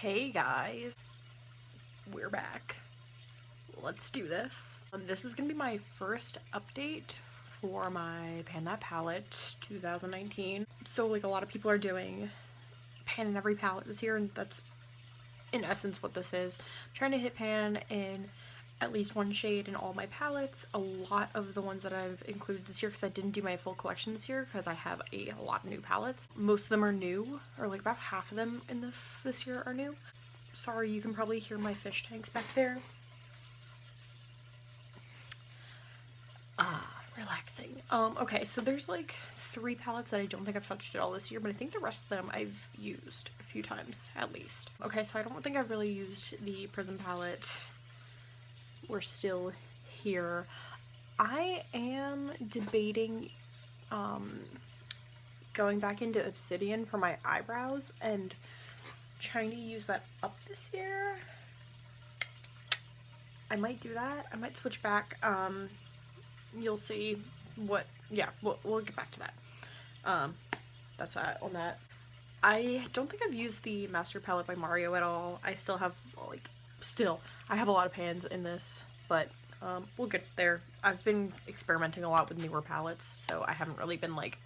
Hey guys, we're back. Let's do this. This is gonna be my first update for my Pan That Palette 2019. So like a lot of people are doing pan in every palette this year, and that's in essence what this is. I'm trying to hit pan in at least one shade in all my palettes. A lot of the ones that I've included this year, because I didn't do my full collection this year because I have a lot of new palettes. Most of them are new, or like about half of them in this year are new. Sorry, you can probably hear my fish tanks back there. Relaxing. Okay, so there's like 3 palettes that I don't think I've touched at all this year, but I think the rest of them I've used a few times at least. Okay, so I don't think I've really used the Prism palette. We're still here. I am debating going back into Obsidian for my eyebrows and trying to use that up this year. I might do that. I might switch back. You'll see what, yeah, we'll get back to that. That's that on that. I don't think I've used the Master Palette by Mario at all. I still have, I have a lot of pans in this, but we'll get there. I've been experimenting a lot with newer palettes, so I haven't really been like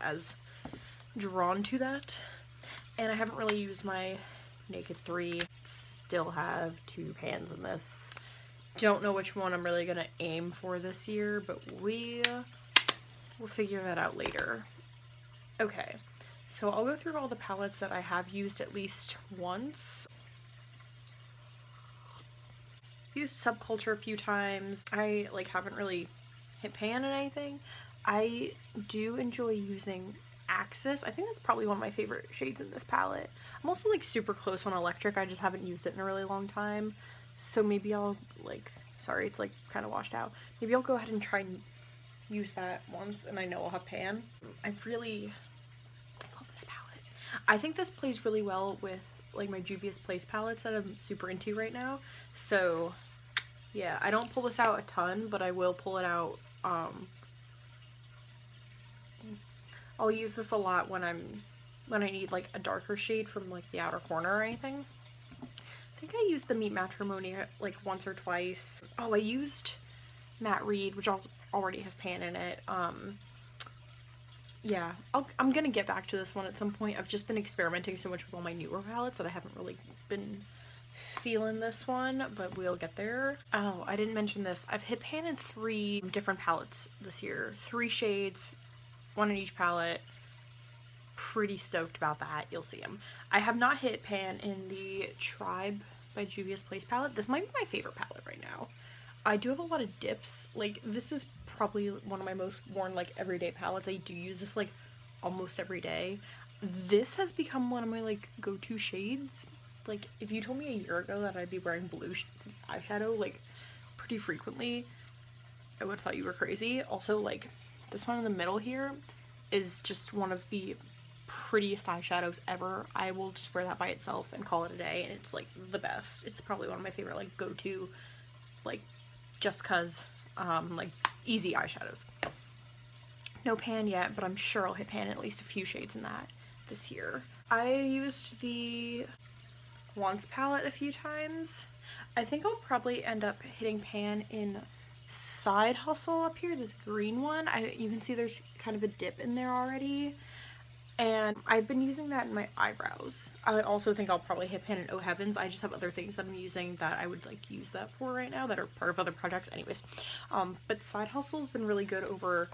as drawn to that. And I haven't really used my Naked 3. Still have 2 pans in this. Don't know which one I'm really gonna aim for this year, but we'll figure that out later. Okay, so I'll go through all the palettes that I have used at least once. Used Subculture a few times. I like haven't really hit pan in anything. I do enjoy using Axis. I think that's probably one of my favorite shades in this palette. I'm also like super close on Electric. I just haven't used it in a really long time. So maybe I'll like, sorry, it's like kind of washed out. Maybe I'll go ahead and try and use that once, and I know I'll have pan. I love this palette. I think this plays really well with like my Juvia's Place palettes that I'm super into right now. So yeah, I don't pull this out a ton, but I will pull it out. I'll use this a lot when I need like a darker shade from like the outer corner or anything. I think I used the Meet Matrimony like once or twice. Oh, I used Matte Reed, which already has pan in it. Yeah, I'm gonna get back to this one at some point. I've just been experimenting so much with all my newer palettes that I haven't really been feeling this one, but we'll get there. Oh, I didn't mention this. I've hit pan in 3 different palettes this year. 3 shades, 1 in each palette. Pretty stoked about that. You'll see them. I have not hit pan in the Tribe by Juvia's Place palette. This might be my favorite palette right now. I do have a lot of dips. Like, this is probably one of my most worn, like, everyday palettes. I do use this, like, almost every day. This has become one of my, like, go-to shades. Like, if you told me a year ago that I'd be wearing blue eyeshadow, like, pretty frequently, I would have thought you were crazy. Also, like, this one in the middle here is just one of the prettiest eyeshadows ever. I will just wear that by itself and call it a day, and it's, like, the best. It's probably one of my favorite, like, go-to, like, just cause, like, easy eyeshadows. No pan yet, but I'm sure I'll hit pan in at least a few shades in that this year. I used the Once palette a few times. I think I'll probably end up hitting pan in Side Hustle up here, this green one. You can see there's kind of a dip in there already. And I've been using that in my eyebrows. I also think I'll probably hit pan in Oh Heavens. I just have other things that I'm using that I would like use that for right now that are part of other projects anyways. But Side Hustle's been really good over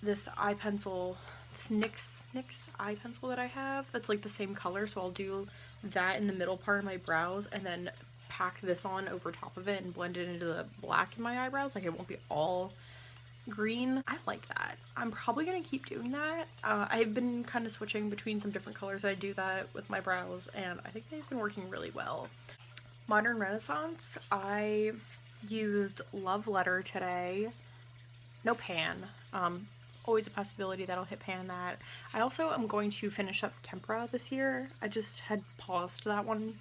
this eye pencil, this NYX eye pencil that I have that's like the same color, so I'll do that in the middle part of my brows and then pack this on over top of it and blend it into the black in my eyebrows. Like, it won't be all green. I like that. I'm probably gonna keep doing that. I've been kind of switching between some different colors. I do that with my brows, and I think they've been working really well. Modern Renaissance, I used Love Letter today. No pan. Always a possibility that I'll hit pan in that. I also am going to finish up Tempera this year. I just had paused that one.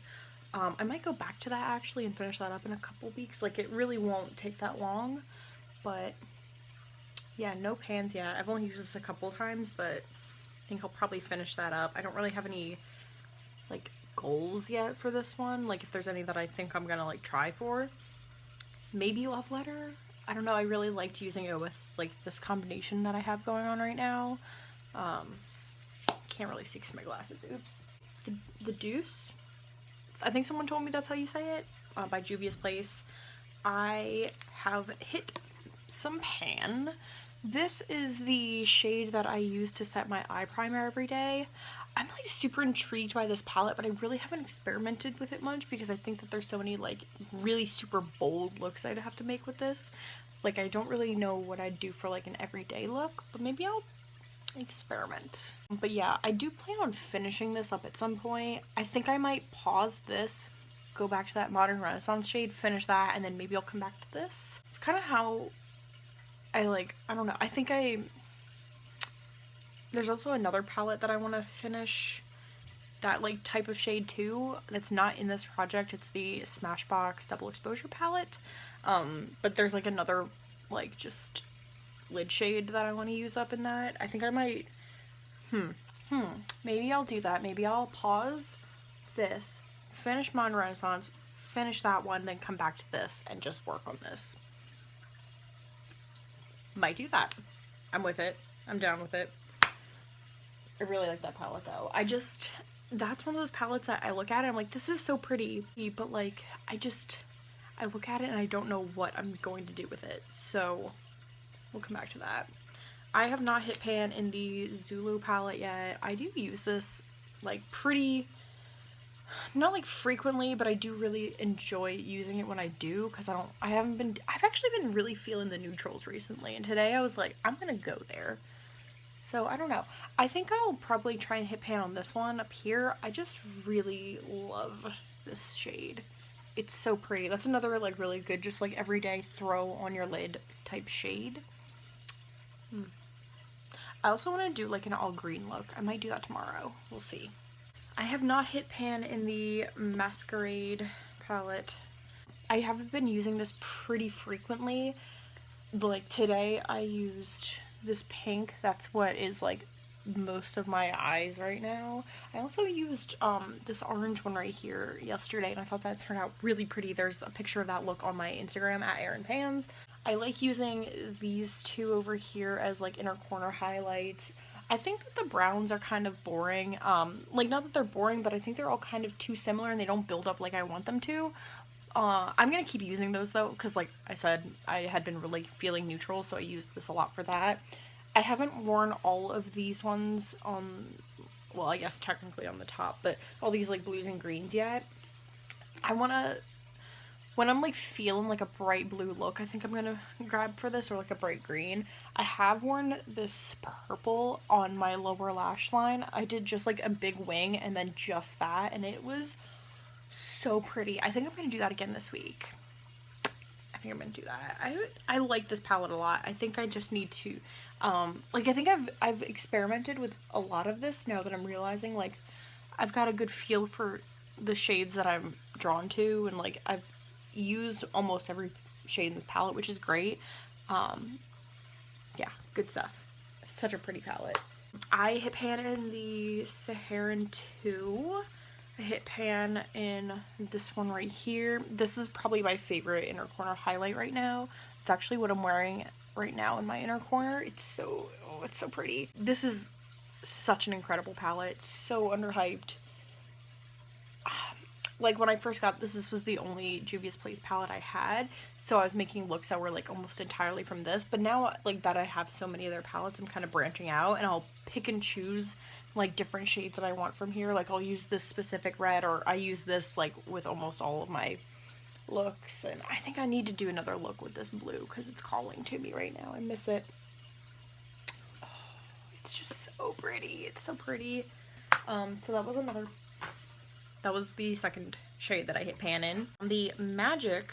I might go back to that actually and finish that up in a couple weeks. Like, it really won't take that long, but yeah, no pans yet. I've only used this a couple times, but I think I'll probably finish that up. I don't really have any, like, goals yet for this one. Like if there's any that I think I'm gonna like try for. Maybe Love Letter. I don't know. I really liked using it with like this combination that I have going on right now. Can't really see because my glasses. Oops. The Deuce. I think someone told me that's how you say it. By Juvia's Place. I have hit some pan. This is the shade that I use to set my eye primer every day. I'm like super intrigued by this palette, but I really haven't experimented with it much because I think that there's so many like really super bold looks I'd have to make with this. Like I don't really know what I'd do for like an everyday look, but maybe I'll experiment. But yeah, I do plan on finishing this up at some point. I think I might pause this, go back to that Modern Renaissance shade, finish that, and then maybe I'll come back to this. It's kind of how I don't know. I think there's also another palette that I want to finish that like type of shade too. That's not in this project. It's the Smashbox Double Exposure palette. But there's like another like just lid shade that I want to use up in that. I think I might, maybe I'll do that. Maybe I'll pause this, finish Modern Renaissance, finish that one, then come back to this and just work on this. Might do that. I'm with it. I'm down with it. I really like that palette though. That's one of those palettes that I look at it, I'm like, this is so pretty, but like, I look at it and I don't know what I'm going to do with it. So we'll come back to that. I have not hit pan in the Zulu palette yet. I do use this like not like frequently, but I do really enjoy using it when I do, because I've actually been really feeling the neutrals recently, and today I was like, I'm gonna go there. So I don't know. I think I'll probably try and hit pan on this one up here. I just really love this shade. It's so pretty. That's another like really good, just like everyday throw on your lid type shade. I also want to do like an all green look. I might do that tomorrow. We'll see. I have not hit pan in the Masquerade palette. I have been using this pretty frequently. Like today I used this pink. That's what is like most of my eyes right now. I also used this orange one right here yesterday, and I thought that turned out really pretty. There's a picture of that look on my Instagram at Erin Pans. I like using these two over here as like inner corner highlights. I think that the browns are kind of boring. Like not that they're boring, but I think they're all kind of too similar and they don't build up like I want them to. I'm gonna keep using those though, because like I said, I had been really feeling neutral, so I used this a lot for that. I haven't worn all of these ones on, well, I guess technically on the top, but all these like blues and greens yet. When I'm like feeling like a bright blue look, I think I'm gonna grab for this, or like a bright green. I have worn this purple on my lower lash line. I did just like a big wing and then just that, and it was so pretty. I think I'm gonna do that again this week. I think I'm gonna do that. I like this palette a lot. I think I just need to, like I think I've experimented with a lot of this now that I'm realizing like I've got a good feel for the shades that I'm drawn to, and like I've used almost every shade in this palette, which is great. Yeah, good stuff. Such a pretty palette. I hit pan in the Saharan 2. I hit pan in this one right here. This is probably my favorite inner corner highlight right now. It's actually what I'm wearing right now in my inner corner. It's so pretty. This is such an incredible palette. It's so underhyped. Like when I first got this was the only Juvia's Place palette I had, so I was making looks that were like almost entirely from this, but now like that I have so many other palettes, I'm kind of branching out and I'll pick and choose like different shades that I want from here. Like I'll use this specific red, or I use this like with almost all of my looks, and I think I need to do another look with this blue because it's calling to me right now. I miss it. Oh, it's just so pretty. It's so pretty. So that was the second shade that I hit pan in. The Magic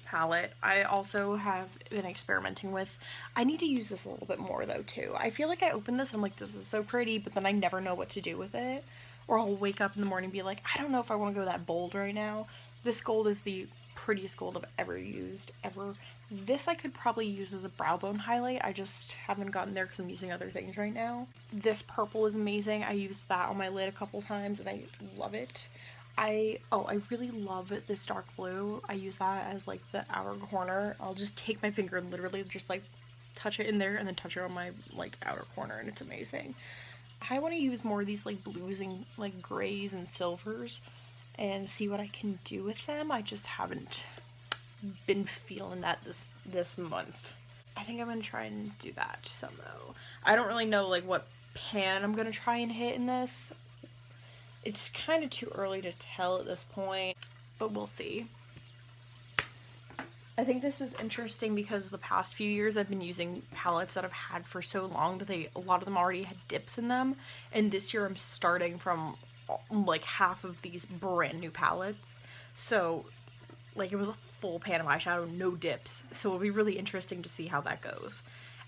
palette, I also have been experimenting with. I need to use this a little bit more though too. I feel like I open this, I'm like, this is so pretty, but then I never know what to do with it. Or I'll wake up in the morning and be like, I don't know if I want to go that bold right now. This gold is the prettiest gold I've ever used, ever. This I could probably use as a brow bone highlight. I just haven't gotten there because I'm using other things right now. This purple is amazing. I used that on my lid a couple times and I love it. I really love this dark blue. I use that as like the outer corner. I'll just take my finger and literally just like touch it in there and then touch it on my like outer corner, and it's amazing. I want to use more of these like blues and like grays and silvers and see what I can do with them. I just haven't been feeling that this month. I think I'm gonna try and do that somehow. I don't really know like what pan I'm gonna try and hit in this. It's kind of too early to tell at this point, but we'll see. I think this is interesting because the past few years I've been using palettes that I've had for so long that a lot of them already had dips in them, and this year I'm starting from like half of these brand new palettes. So like it was a full pan of eyeshadow, no dips. So it'll be really interesting to see how that goes.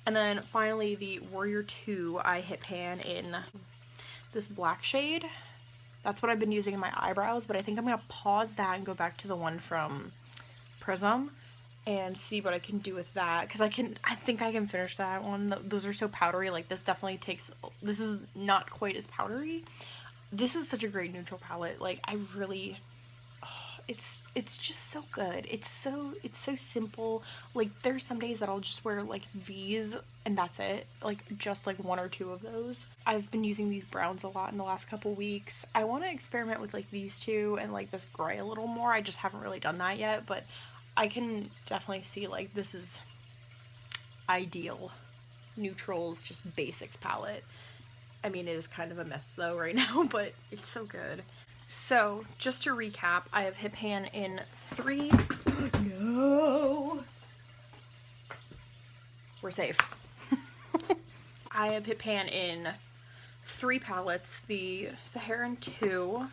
And then finally the Warrior 2 I hit pan in this black shade. That's what I've been using in my eyebrows, but I think I'm gonna pause that and go back to the one from Prism and see what I can do with that, because I think I can finish that one. Those are so powdery. Like this is not quite as powdery. This is such a great neutral palette. Like I really, it's just so good. It's so simple. Like there's some days that I'll just wear like these and that's it. Like just like one or two of those. I've been using these browns a lot in the last couple weeks. I want to experiment with like these two and like this gray a little more. I just haven't really done that yet, but I can definitely see like this is ideal neutrals, just basics palette. I mean, it is kind of a mess though right now, but it's so good. So just to recap, I have hit pan in 3. No, we're safe. I have hit pan in 3 palettes: the Saharan 2,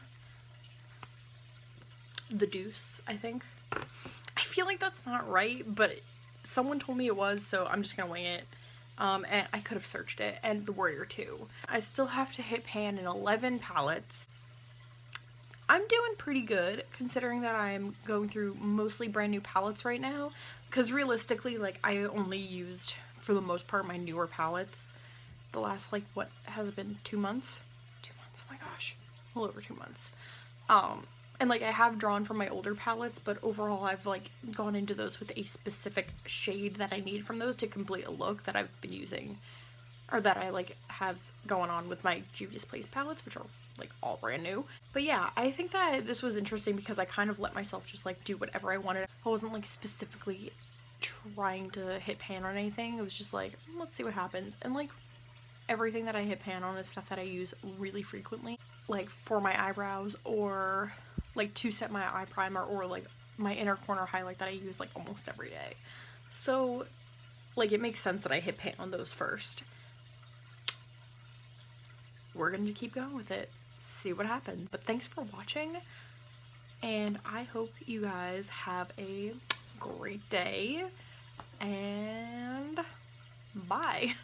the Deuce, I think. I feel like that's not right, but someone told me it was, so I'm just gonna wing it. And I could have searched it, and the Warrior 2. I still have to hit pan in 11 palettes. I'm doing pretty good considering that I'm going through mostly brand new palettes right now, because realistically, like, I only used for the most part my newer palettes the last, like, what has it been, 2 months? 2 months, oh my gosh, a little over 2 months. And like I have drawn from my older palettes, but overall I've like gone into those with a specific shade that I need from those to complete a look that I've been using, or that I like have going on with my Juvia's Place palettes, which are like all brand new. But yeah, I think that this was interesting because I kind of let myself just like do whatever I wanted. I wasn't like specifically trying to hit pan on anything. It was just like, let's see what happens. And like everything that I hit pan on is stuff that I use really frequently, like for my eyebrows, or like to set my eye primer, or like my inner corner highlight that I use like almost every day. So like it makes sense that I hit pan on those first. We're gonna keep going with it, see what happens. But thanks for watching, and I hope you guys have a great day, and bye.